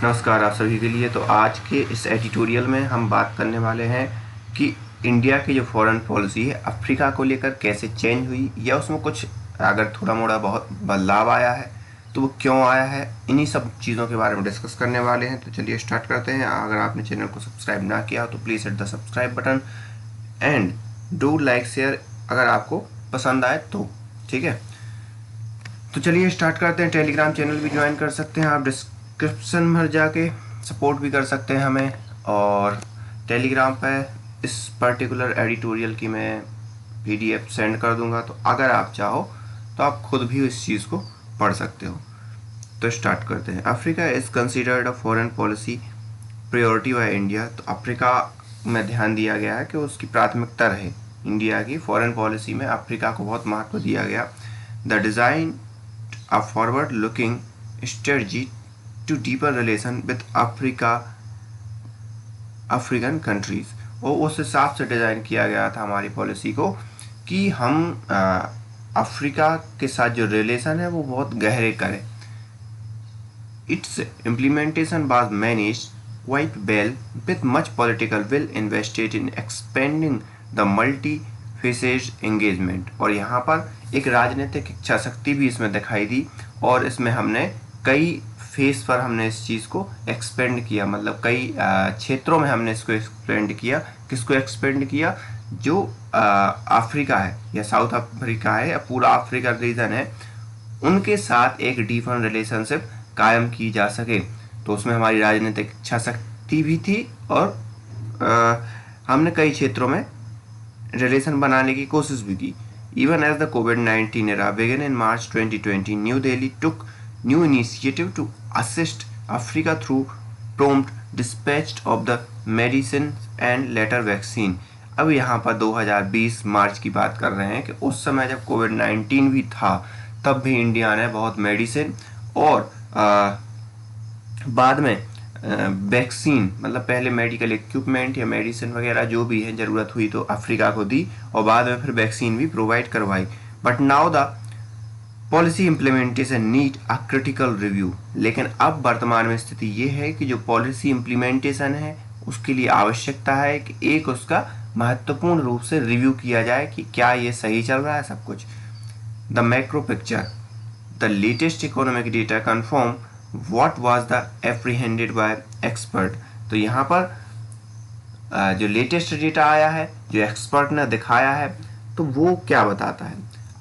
नमस्कार आप सभी के लिए। तो आज के इस एडिटोरियल में हम बात करने वाले हैं कि इंडिया की जो फॉरेन पॉलिसी है अफ्रीका को लेकर कैसे चेंज हुई, या उसमें कुछ अगर थोड़ा मोड़ा बहुत बदलाव आया है तो वो क्यों आया है। इन्हीं सब चीज़ों के बारे में डिस्कस करने वाले हैं। तो चलिए स्टार्ट करते हैं। अगर आपने चैनल को सब्सक्राइब ना किया हो तो please hit the subscribe button and do like share अगर आपको पसंद आए तो। ठीक है, तो चलिए स्टार्ट करते हैं। टेलीग्राम चैनल भी ज्वाइन कर सकते हैं आप, डिस्क्रिप्शन में जाके सपोर्ट भी कर सकते हैं हमें। और टेलीग्राम पे इस पर्टिकुलर एडिटोरियल की मैं पीडीएफ सेंड कर दूंगा, तो अगर आप चाहो तो आप खुद भी इस चीज़ को पढ़ सकते हो। तो स्टार्ट करते हैं। Africa is considered a foreign policy priority by India. तो अफ्रीका में ध्यान दिया गया है कि उसकी प्राथमिकता रहे। इंडिया की फॉरेन पॉलिसी में अफ्रीका को बहुत महत्व दिया गया। The design a forward-looking strategy to deeper relation with African countries। और उस हिसाब से डिज़ाइन किया गया था हमारी पॉलिसी को कि हम अफ्रीका के साथ जो रिलेशन है वो बहुत गहरे करें। Its implementation was managed quite well with much political will invested in expanding the multi-faceted engagement। और यहाँ पर एक राजनीतिक इच्छा शक्ति भी इसमें दिखाई दी और इसमें हमने कई फेस पर हमने इस चीज़ को एक्सपेंड किया, मतलब कई क्षेत्रों में हमने इसको एक्सपेंड किया। किसको एक्सपेंड किया? जो अफ्रीका है या साउथ अफ्रीका है या पूरा अफ्रीका रीजन है, उनके साथ एक डीपन रिलेशनशिप कायम की जा सके। तो उसमें हमारी राजनीतिक इच्छा शक्ति भी थी और हमने कई क्षेत्रों में रिलेशन बनाने की कोशिश भी की। Even as the COVID-19 era began in March 2020, New Delhi took new initiative to assist Africa through prompt dispatch of the medicine and later vaccine। अब यहाँ पर 2020 मार्च की बात कर रहे हैं कि उस समय जब कोविड-19 भी था तब भी इंडिया ने बहुत मेडिसिन और बाद में वैक्सीन, मतलब पहले मेडिकल इक्विपमेंट या मेडिसिन वगैरह जो भी है ज़रूरत हुई तो अफ्रीका को दी और बाद में फिर वैक्सीन भी प्रोवाइड करवाई। But now the policy implementation need a critical review. लेकिन अब वर्तमान में स्थिति ये है कि जो पॉलिसी इम्प्लीमेंटेशन है उसके लिए आवश्यकता है कि एक उसका महत्वपूर्ण रूप से रिव्यू किया जाए कि क्या ये सही चल रहा है सब कुछ। The macro picture, the latest economic data confirm what was the apprehended by expert। तो यहाँ पर जो लेटेस्ट डेटा आया है, जो एक्सपर्ट ने दिखाया है, तो वो क्या बताता है।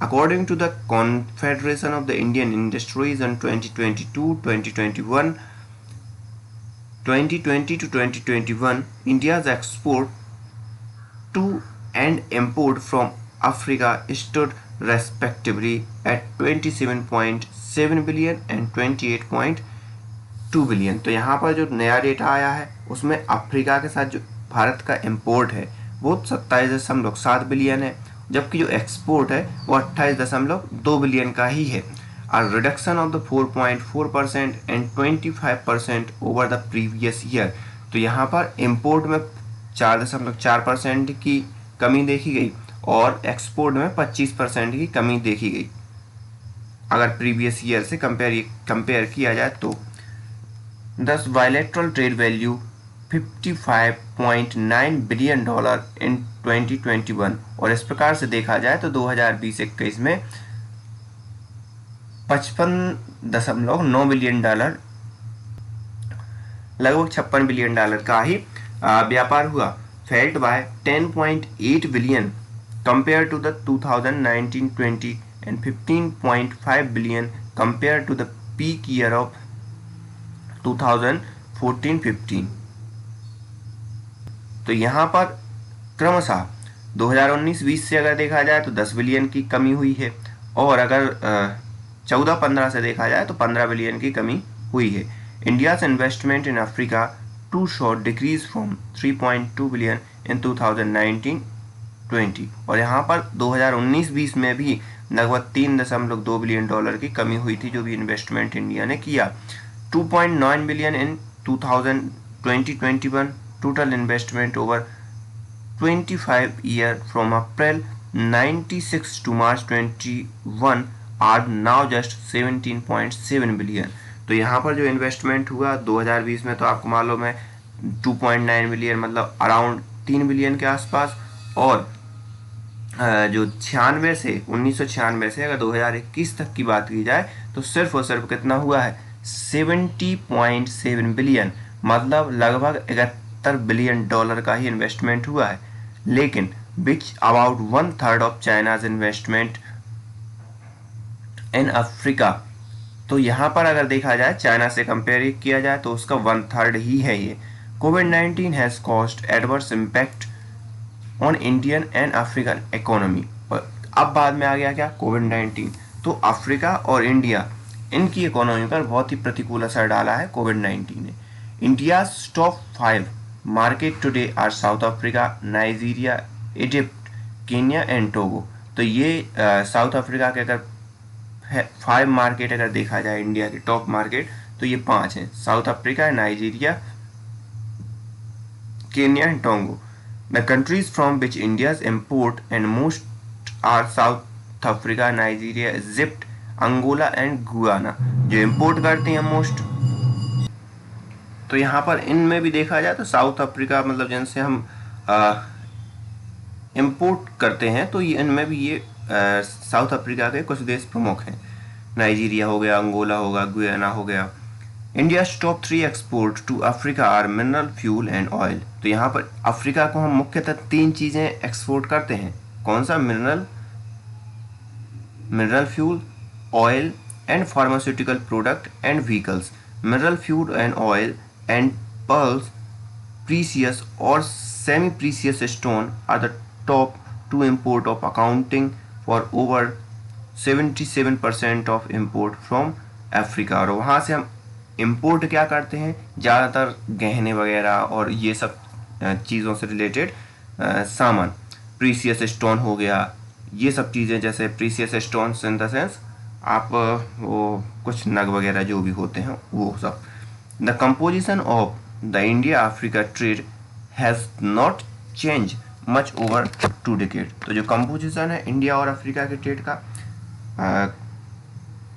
According to the confederation of the Indian industries in 2020 to 2021, India's export to and import from Africa stood respectively at 27.7 billion and 28.2 billion. तो यहाँ पर जो नया डेटा आया है उसमें अफ्रीका के साथ जो भारत का इंपोर्ट है वो 27.7 बिलियन है, जबकि जो एक्सपोर्ट है वो 28.2 बिलियन का ही है। और reduction of the 4.4% and 25% over the previous year. तो यहाँ पर इंपोर्ट में 4.4% की कमी देखी गई और एक्सपोर्ट में 25% की कमी देखी गई अगर प्रीवियस ईयर से कंपेयर किया जाए तो। दस bilateral trade value $55.9 billion in 2021। और इस प्रकार से देखा जाए तो 2020-21 में $55.9 बिलियन, लगभग $56 बिलियन का ही व्यापार हुआ। Felt by 10.8 billion compared to the 2019-20 and 15.5 billion compared to the peak year of 2014-15। तो यहाँ पर क्रमशः 2019-20 से अगर देखा जाए तो 10 बिलियन की कमी हुई है और अगर 14-15 से देखा जाए तो 15 बिलियन की कमी हुई है। India's investment in Africa to show decrease from 3.2 billion in 2019-20। और यहाँ पर 2019-20 में भी लगभग $3.2 बिलियन की कमी हुई थी जो भी इन्वेस्टमेंट इंडिया ने किया। 2.9 billion in 2020-21। Total investment over 25 year from April 96 to March 21 are now just 17.7 billion। तो यहाँ पर जो इन्वेस्टमेंट हुआ 2020 में, तो आपको मालूम है 2.9 बिलियन, मतलब अराउंड 3 बिलियन के आसपास। और जो 1996 से अगर 2021 तक की बात की जाए तो सिर्फ और सिर्फ कितना हुआ है, 70.7 बिलियन, मतलब लगभग 71 बिलियन डॉलर का ही इन्वेस्टमेंट हुआ है। लेकिन which about 1/3 of China's investment in Africa. तो यहाँ पर अगर देखा जाए चाइना से कंपेयर किया जाए तो उसका 1/3 ही है ये। कोविड-19 has caused adverse impact on Indian and African economy. और अब बाद में आ गया क्या, कोविड-19। तो अफ्रीका और इंडिया, इनकी इकोनॉमी पर बहुत ही प्रतिकूल असर डाला है कोविड-19 ने। India's top 5 market today are South Africa, Nigeria, Egypt, Kenya and Togo. तो ये साउथ अफ्रीका के अगर 5 मार्केट अगर देखा जाए इंडिया के टॉप मार्केट, तो ये 5 हैं, south Africa, Nigeria, Kenya and Togo. The countries from which India's import and most are South Africa, Nigeria, Egypt, Angola and Guyana। जो import करते हैं मोस्ट, तो यहाँ पर इनमें भी देखा जाए तो साउथ अफ्रीका, मतलब जिनसे हम इम्पोर्ट करते हैं, तो ये इनमें भी ये साउथ अफ्रीका के कुछ देश प्रमुख हैं। नाइजीरिया हो गया, अंगोला होगा, गुयाना हो गया। India's top 3 export to Africa are mineral, fuel and oil. तो यहाँ पर अफ्रीका को हम मुख्यतः 3 चीज़ें एक्सपोर्ट करते हैं। कौन सा, mineral fuel, oil and pharmaceutical product and vehicles. Mineral fuel and oil and pearls, precious और semi precious stone are the top 2 import of accounting for over 77% of import from Africa. और वहाँ से हम import क्या करते हैं, ज़्यादातर गहने वगैरह और ये सब चीज़ों से रिलेटेड सामान। प्रीसियस स्टोन हो गया, ये सब चीज़ें, जैसे precious stone in the sense आप वो कुछ नग वगैरह जो भी होते हैं वो सब। The composition of the India Africa trade has not change much over 2 decade. तो जो कंपोजिशन है इंडिया और अफ्रीका के ट्रेड का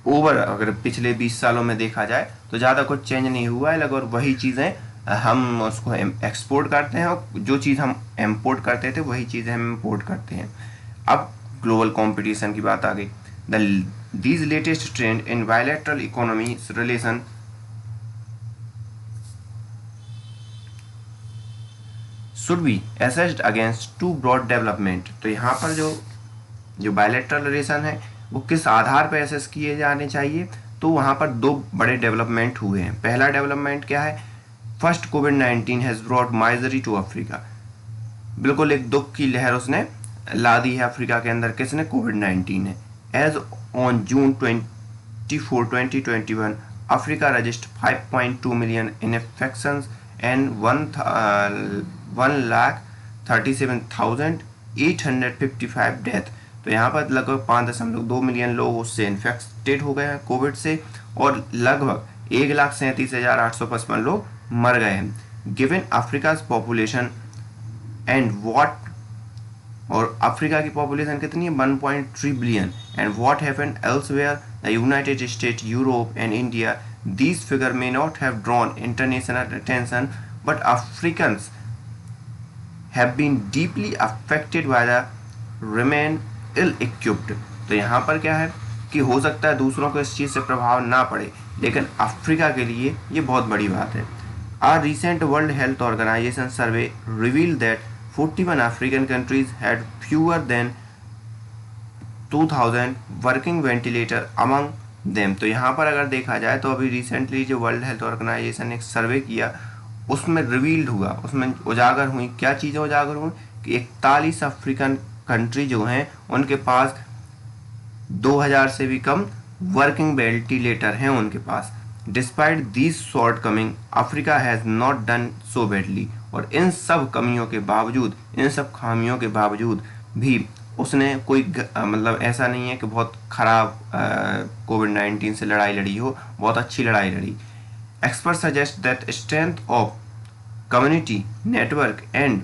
ओवर अगर पिछले 20 सालों में देखा जाए तो ज़्यादा कुछ चेंज नहीं हुआ है। लगभग वही चीज़ें हम उसको एक्सपोर्ट करते हैं, और जो चीज़ हम इम्पोर्ट करते थे वही चीज़ें हम इम्पोर्ट करते हैं। अब ग्लोबल कंपटीशन की बात आ गई। These latest trend in bilateral economy relation should be assessed against 2 broad development. तो यहाँ पर जो बायलैटरल रिलेशन है वो किस आधार पर असेस किए जाने चाहिए, तो वहाँ पर 2 बड़े डेवलपमेंट हुए हैं। पहला डेवलपमेंट क्या है, फर्स्ट कोविड-19 has brought misery to Africa. बिल्कुल एक दुख की लहर उसने ला दी है अफ्रीका के अंदर, किसने, कोविड-19 ने। As on June 24, 2021 Africa registered 5.2 million infections and 1,37,855 death. तो यहाँ पर लगभग 5.2 मिलियन लोग उससे इन्फेक्टेड हो गए हैं कोविड से, और लगभग 1,37,855 लोग मर गए हैं। Given Africa's population and what, और अफ्रीका की पॉपुलेशन कितनी है, 1.3 billion, and what happened elsewhere, the United state, Europe and India, these figure may not have drawn international attention, but Africans have been deeply affected by the remain ill-equipped। तो यहाँ पर क्या है कि हो सकता है दूसरों को इस चीज़ से प्रभाव ना पड़े, लेकिन अफ्रीका के लिए ये बहुत बड़ी बात है। A recent World Health Organization survey revealed that 41 African countries had fewer than 2,000 working ventilator among them. तो यहाँ पर अगर देखा जाए तो अभी रिसेंटली जो वर्ल्ड हेल्थ ऑर्गेनाइजेशन ने एक सर्वे किया, उसमें रिवील्ड हुआ, उसमें उजागर हुई क्या चीज़ें उजागर हुई कि 41 अफ्रीकन कंट्री जो हैं उनके पास 2000 से भी कम वर्किंग वेंटिलेटर हैं उनके पास। Despite these shortcoming Africa has not done so badly. और इन सब कमियों के बावजूद, इन सब खामियों के बावजूद भी उसने कोई मतलब ऐसा नहीं है कि बहुत ख़राब कोविड-19 से लड़ाई लड़ी हो, बहुत अच्छी लड़ाई लड़ी। Expert suggest that strength of community network and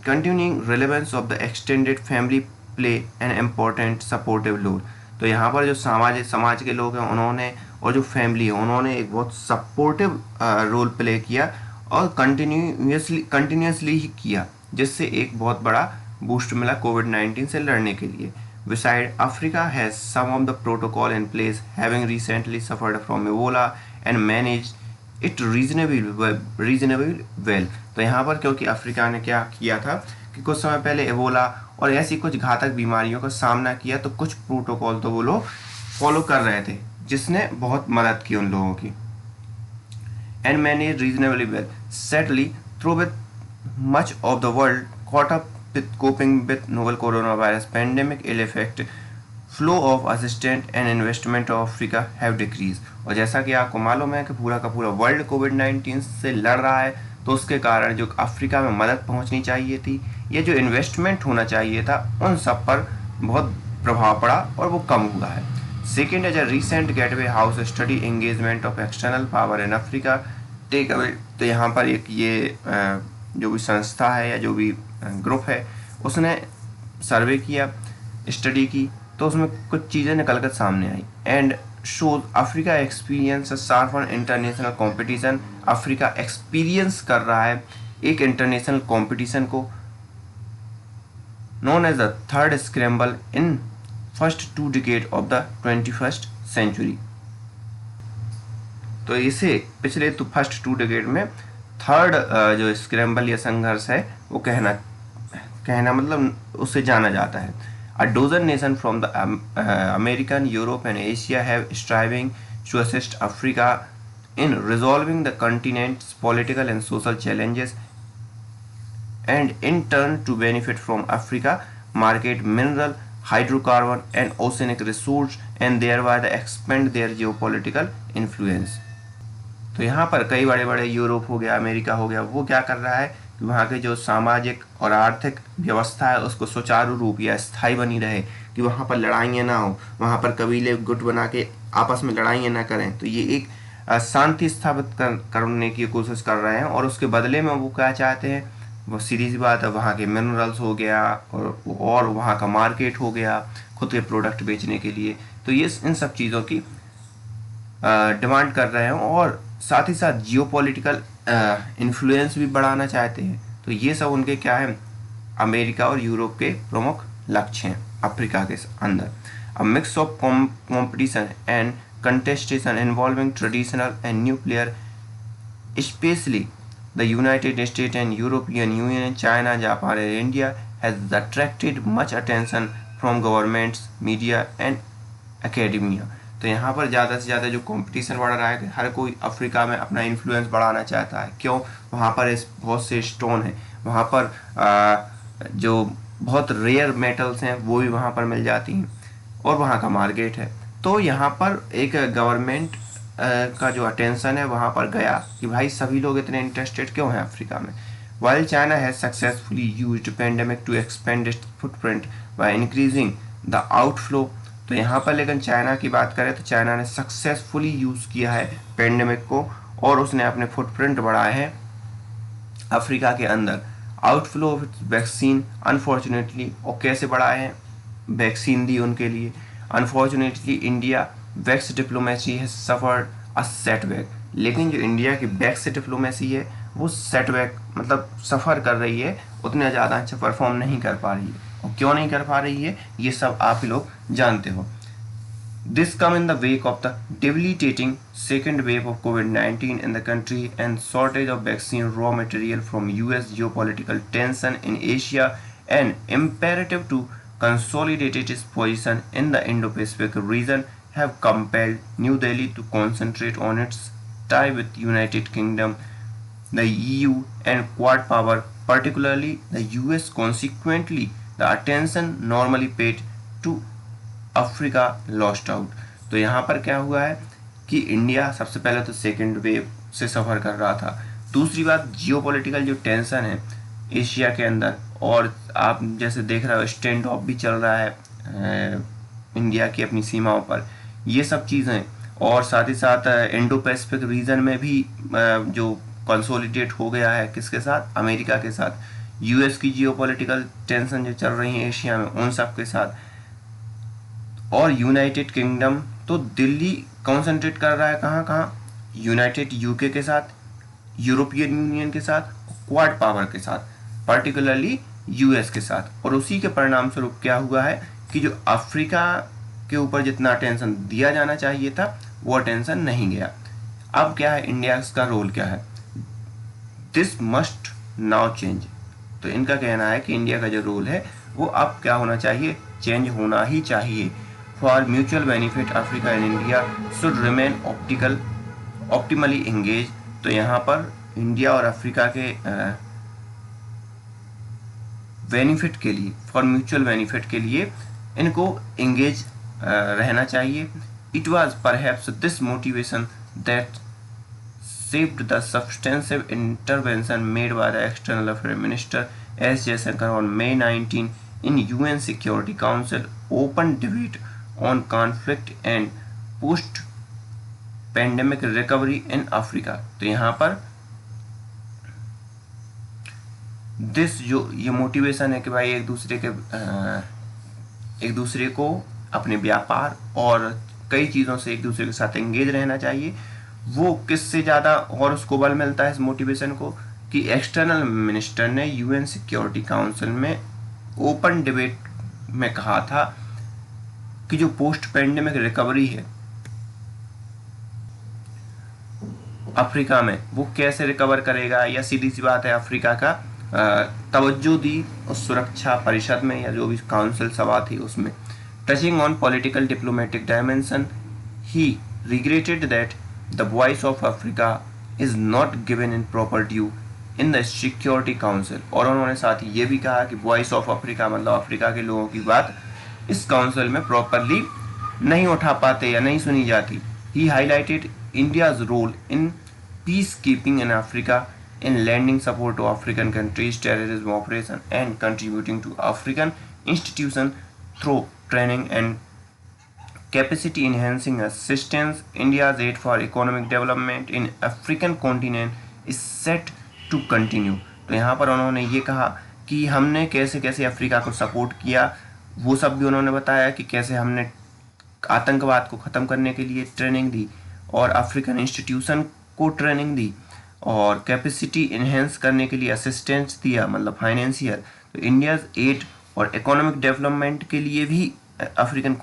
continuing relevance of the extended family play an important supportive role. तो यहाँ पर जो समाज के लोग हैं उन्होंने और जो फैमिली है उन्होंने एक बहुत सपोर्टिव रोल प्ले किया और कंटिन्यूसली ही किया, जिससे एक बहुत बड़ा बूस्ट मिला कोविड-19 से लड़ने के लिए। Beside, Africa has some of the protocol in place, having recently suffered from Ebola and managed it reasonably well. तो यहाँ पर क्योंकि अफ्रीका ने क्या किया था कि कुछ समय पहले एबोला और ऐसी कुछ घातक बीमारियों का सामना किया, तो कुछ प्रोटोकॉल तो वो लोग फॉलो कर रहे थे, जिसने बहुत मदद की उन लोगों की। And managed reasonably well. Sadly, though with much of the world caught up with coping with novel coronavirus pandemic ill effect, flow of assistance and investment of Africa have decreased. और जैसा कि आपको मालूम है कि पूरा का पूरा वर्ल्ड कोविड-19 से लड़ रहा है, तो उसके कारण जो अफ्रीका में मदद पहुंचनी चाहिए थी या जो इन्वेस्टमेंट होना चाहिए था, उन सब पर बहुत प्रभाव पड़ा और वो कम हुआ है। Second is a recent Gateway House study engagement of external power in Africa take away। तो यहाँ पर एक ये जो भी संस्था है या जो भी ग्रुप है उसने सर्वे किया, स्टडी की, तो उसमें कुछ चीज़ें निकल कर सामने आई। And shows Africa experience sharpen international competition. Africa experience कर रहा है एक इंटरनेशनल कंपटीशन को, known as the third scramble in first 2 decades of the 21st century। तो इसे पिछले तो फर्स्ट 2 डिकेड में थर्ड जो स्क्रैम्बल या संघर्ष है वो कहना मतलब उससे जाना जाता है। A dozen nations from the American, Europe and Asia have striving to assist Africa in resolving the continent's political and social challenges and in turn to benefit from Africa market mineral, hydrocarbon and oceanic resource and thereby the expand their geopolitical influence। तो यहाँ पर कई बड़े बड़े Europe हो गया, America हो गया, वो क्या कर रहा है कि वहाँ के जो सामाजिक और आर्थिक व्यवस्था है उसको सुचारू रूप या स्थायी बनी रहे, कि वहाँ पर लड़ाइयाँ ना हो, वहाँ पर कबीले गुट बना के आपस में लड़ाइयाँ ना करें। तो ये एक शांति स्थापित करने की कोशिश कर रहे हैं और उसके बदले में वो क्या चाहते हैं, वो सीधी सी बात है, वहाँ के मिनरल्स हो गया और वहाँ का मार्केट हो गया खुद के प्रोडक्ट बेचने के लिए। तो ये इन सब चीज़ों की डिमांड कर रहे हैं और साथ ही साथ जियोपॉलिटिकल इन्फ्लुएंस भी बढ़ाना चाहते हैं। तो ये सब उनके क्या है, अमेरिका और यूरोप के प्रमुख लक्ष्य हैं अफ्रीका के अंदर। अ mix of competition and contestation involving traditional and new player, specially the United state and European union, China, Japan and India has attracted much attention from governments, media and academia. तो यहाँ पर ज़्यादा से ज़्यादा जो competition बढ़ रहा है कि हर कोई अफ्रीका में अपना इन्फ्लुएंस बढ़ाना चाहता है। क्यों? वहाँ पर बहुत से स्टोन हैं, वहाँ पर जो बहुत रेयर मेटल्स हैं वो भी वहाँ पर मिल जाती हैं और वहाँ का मार्केट है। तो यहाँ पर एक गवर्नमेंट का जो अटेंशन है वहाँ पर गया कि भाई सभी लोग इतने इंटरेस्टेड क्यों हैं अफ्रीका में। While China has successfully used pandemic to expand its footprint by increasing the outflow। तो यहाँ पर लेकिन चाइना की बात करें तो चाइना ने सक्सेसफुली यूज़ किया है पेंडेमिक को और उसने अपने फुटप्रिंट बढ़ाए हैं अफ्रीका के अंदर। आउटफ्लो ऑफ वैक्सीन अनफॉर्चुनेटली, और कैसे बढ़ाए हैं, वैक्सीन दी उनके लिए। अनफॉर्चुनेटली इंडिया वैक्स डिप्लोमेसी है सफर्ड अ सेटबैक। लेकिन जो इंडिया की वैक्स डिप्लोमेसी है वो सेटबैक मतलब सफ़र कर रही है, उतना ज़्यादा अच्छा परफॉर्म नहीं कर पा रही है। और क्यों नहीं कर पा रही है ये सब आप ही लोग जानते हो। This come in the wake of the debilitating second wave of COVID-19 in the country and shortage of vaccine raw material from US, geopolitical tension in Asia and imperative to consolidate its position in the Indo-Pacific region have compelled New Delhi to concentrate on its tie with United Kingdom, the EU and Quad power, particularly the US। Consequently, the attention normally paid to Africa lost out. तो यहाँ पर क्या हुआ है कि India सबसे पहले तो सेकेंड वेव से सफ़र कर रहा था। दूसरी बात, जियोपॉलिटिकल जो टेंशन है एशिया के अंदर, और आप जैसे देख रहे हो स्टैंड ऑफ भी चल रहा है इंडिया की अपनी सीमाओं पर, ये सब चीज़ें, और साथ ही साथ इंडो पैसिफिक रीजन में भी जो कंसोलिडेट हो गया है किसके साथ, अमेरिका के साथ। यूएस की जियोपॉलिटिकल टेंशन जो चल रही है एशिया में उन सब के साथ, और यूनाइटेड किंगडम। तो दिल्ली कॉन्सेंट्रेट कर रहा है कहाँ कहाँ, यूनाइटेड यूके के साथ, यूरोपियन यूनियन के साथ, क्वाड पावर के साथ, पर्टिकुलरली यूएस के साथ। और उसी के परिणाम स्वरूप क्या हुआ है कि जो अफ्रीका के ऊपर जितना अटेंशन दिया जाना चाहिए था वो अटेंशन नहीं गया। अब क्या है, इंडिया का रोल क्या है, दिस मस्ट नाउ चेंज। तो इनका कहना है कि इंडिया का जो रोल है वो अब क्या होना चाहिए, चेंज होना ही चाहिए। For mutual benefit Africa and India should remain optimally engage. तो यहाँ पर इंडिया और अफ्रीका के बेनिफिट के लिए, फॉर म्यूचुअल बेनिफिट के लिए इनको एंगेज रहना चाहिए। It was perhaps this motivation that saved the substantive intervention made by the External Affairs Minister S. Jaishankar on May 19 in UN Security Council open debate on conflict and post-pandemic recovery in Africa। तो यहाँ पर this जो ये motivation है कि भाई एक दूसरे को अपने व्यापार और कई चीज़ों से एक दूसरे के साथ एंगेज रहना चाहिए। वो किससे ज़्यादा और उसको बल मिलता है इस मोटिवेशन को कि एक्सटर्नल मिनिस्टर ने यूएन सिक्योरिटी काउंसिल में ओपन डिबेट में कहा था कि जो पोस्ट पैंडेमिक रिकवरी है अफ्रीका में वो कैसे रिकवर करेगा, या सीधी सी बात है अफ्रीका का तवज्जो दी उस सुरक्षा परिषद में या जो भी काउंसिल सभा थी उसमें। Touching on political diplomatic dimension he regretted that the voice of Africa is not given in proper due in the Security Council। और उन्होंने साथ ही ये भी कहा कि वॉइस ऑफ अफ्रीका मतलब अफ्रीका के लोगों की बात इस काउंसिल में प्रॉपरली नहीं उठा पाते या नहीं सुनी जाती। He highlighted India's role in peacekeeping in Africa in lending support to African countries terrorism operation and contributing to African institutions through training and capacity enhancing assistance। India's aid for economic development in African continent is set to continue। तो यहाँ पर उन्होंने ये कहा कि हमने कैसे कैसे अफ्रीका को सपोर्ट किया, वो सब भी उन्होंने बताया कि कैसे हमने आतंकवाद को ख़त्म करने के लिए ट्रेनिंग दी और अफ्रीकन इंस्टीट्यूशन को ट्रेनिंग दी और कैपेसिटी इन्हेंस करने के लिए असिस्टेंस दिया मतलब फाइनेंशियल। तो इंडियाज़ एड और इकोनॉमिक डेवलपमेंट के लिए भी अफ्रीकन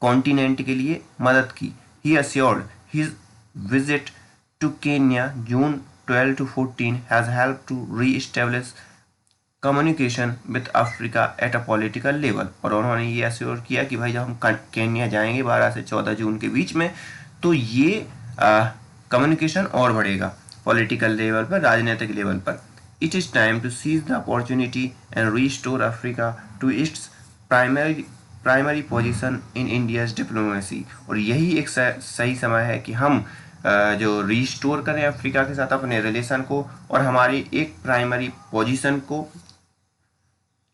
कॉन्टिनेंट के लिए मदद की। ही assured his visit to Kenya June 12 to 14 has helped to re-establish communication with Africa at a political level। और उन्होंने ये अश्योर किया कि भाई जब हम केन्या जाएंगे 12 से 14 जून के बीच में तो ये कम्युनिकेशन और बढ़ेगा पॉलिटिकल लेवल पर, राजनीतिक लेवल पर। It is time to seize the opportunity and restore Africa to its primary position in India's diplomacy. और यही एक सही समय है कि हम जो रीस्टोर करें अफ्रीका के साथ अपने रिलेशन को और हमारी एक प्राइमरी पोजीशन को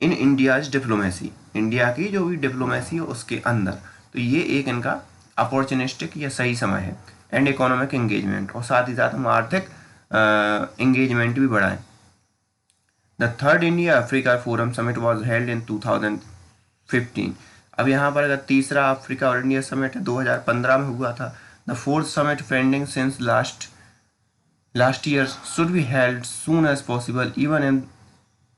इन इंडियाज डिप्लोमेसी, इंडिया की जो भी डिप्लोमेसी है उसके अंदर। तो ये एक इनका अपॉर्चुनिस्टिक या सही समय है। एंड इकोनॉमिक एंगेजमेंट, और साथ ही साथ हम आर्थिक एंगेजमेंट भी बढ़ाएं। The third India Africa forum summit was held in 2015। अब यहाँ पर अगर तीसरा अफ्रीका और इंडिया समिट 2015 में हुआ था। The fourth summit pending since last year should be held soon as possible even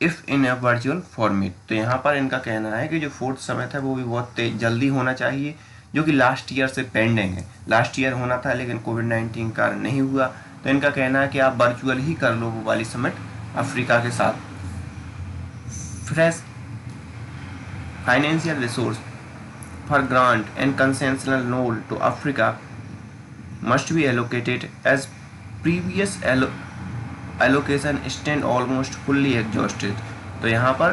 if in a virtual format. तो यहाँ पर इनका कहना है कि जो फोर्थ समिट है वो भी बहुत जल्दी होना चाहिए, जो कि लास्ट ईयर से पेंडिंग है। लास्ट ईयर होना था लेकिन कोविड-19 कारण नहीं हुआ। तो इनका कहना है कि आप वर्चुअल ही कर लो वो वाली समिट अफ्रीका के साथ। Fresh financial resource for grant and concessional loan to Africa must be allocated as previous allocation stand almost fully exhausted। तो यहाँ पर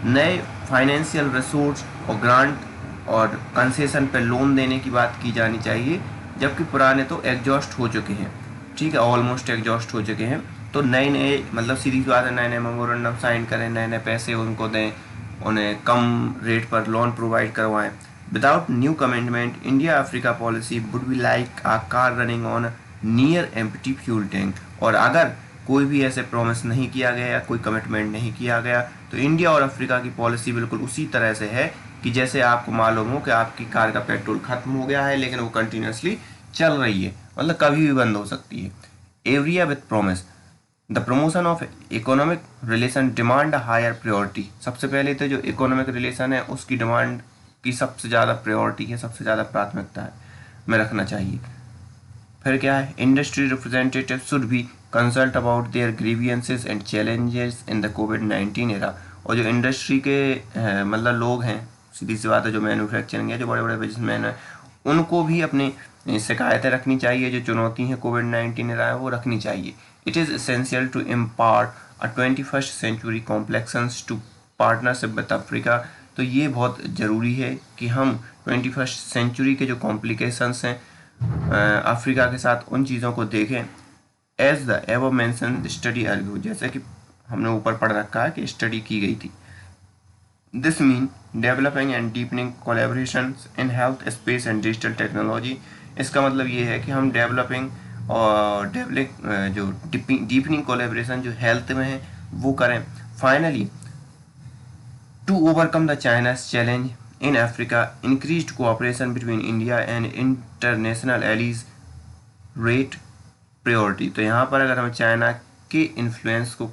नए फाइनेंशियल रिसोर्स और ग्रांट और कंसेशन पे लोन देने की बात की जानी चाहिए, जबकि पुराने तो एग्जॉस्ट हो चुके हैं। ठीक है, ऑलमोस्ट एग्जॉस्ट हो चुके हैं। तो नए मतलब सीधी बात है, नए मेमोरेंडम साइन करें, नए पैसे उनको दें, उन्हें कम रेट पर लोन प्रोवाइड करवाएं। Without new commitment India Africa policy would be like a car running on near empty fuel tank. और अगर कोई भी ऐसे प्रॉमिस नहीं किया गया या कोई कमिटमेंट नहीं किया गया तो इंडिया और अफ्रीका की पॉलिसी बिल्कुल उसी तरह से है कि जैसे आपको मालूम हो कि आपकी कार का पेट्रोल खत्म हो गया है लेकिन वो कंटिन्यूसली चल रही है, मतलब कभी भी बंद हो सकती है। Every area with promise, the promotion of economic relation demand higher priority. सबसे पहले तो जो इकोनॉमिक रिलेशन है उसकी डिमांड की सबसे ज़्यादा प्रायोरिटी है, सबसे ज़्यादा प्राथमिकता है में रखना चाहिए। फिर क्या है, industry representative should be consult about their grievances and challenges in the covid era. और जो इंडस्ट्री के मतलब लोग हैं, सीधी सी बात है, जो मैन्युफैक्चरिंग है, जो बड़े बड़े बिजनेसमैन हैं, उनको भी अपनी शिकायतें रखनी चाहिए, जो चुनौती हैं कोविड-19 एरा है वो रखनी चाहिए। It is essential to impart a 21st century complexions to partnership with Africa. तो ये बहुत ज़रूरी है कि हम 21st सेंचुरी के जो कॉम्प्लिकेशंस हैं अफ्रीका के साथ, उन चीज़ों को देखें। As the ever mention study argue, जैसे कि हमने ऊपर पढ़ रखा है कि स्टडी की गई थी। This mean developing and deepening collaboration in health, space and digital technology. इसका मतलब ये है कि हम डेवलपिंग और जो डीपनिंग कोलेबोरेशन जो हेल्थ में है वो करें। Finally, to overcome the China's challenge in Africa, increased cooperation between India and international allies rate priority। तो यहाँ पर अगर हमें चाइना के इन्फ्लुएंस को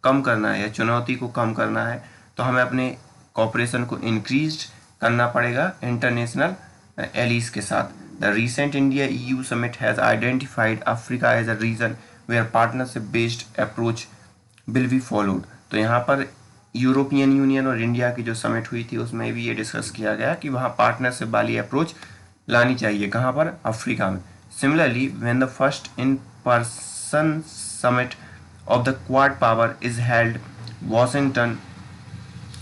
कम करना है या चुनौती को कम करना है तो हमें अपने कॉपरेशन को इंक्रीज करना पड़ेगा इंटरनेशनल एलीज के साथ। The recent India EU summit has identified Africa as a region where partnership based approach will be followed. तो यहाँ पर यूरोपियन यूनियन और इंडिया की जो समिट हुई थी उसमें भी ये डिस्कस किया गया कि वहाँ पार्टनरशिप वाली अप्रोच लानी चाहिए। कहाँ पर? अफ्रीका में। Similarly, when the first in person summit of the quad power is held Washington,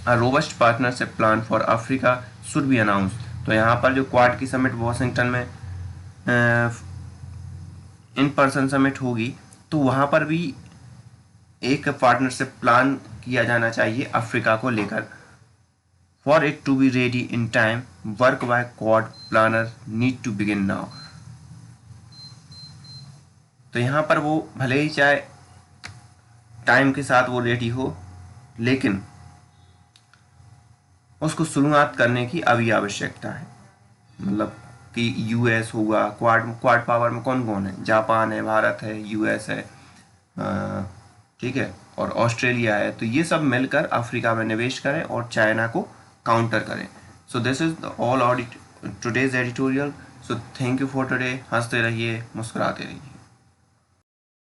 a robust partnership plan for Africa should be announce. तो यहाँ पर जो क्वाड की समिट वॉशिंगटन में इन पर्सन समिट होगी तो वहाँ पर भी एक पार्टनरशिप प्लान किया जाना चाहिए अफ्रीका को लेकर। For it to be ready in time, work by quad planner need to begin now. तो यहाँ पर वो भले ही चाहे टाइम के साथ वो रेडी हो, लेकिन उसको शुरुआत करने की अभी आवश्यकता है। मतलब कि US होगा, क्वाड पावर में कौन कौन है? जापान है, भारत है, US है, ठीक है, और ऑस्ट्रेलिया है। तो ये सब मिलकर अफ्रीका में निवेश करें और चाइना को काउंटर करें। So this is all today's editorial. So thank you for today. हंसते रहिए, मुस्कुराते रहिए।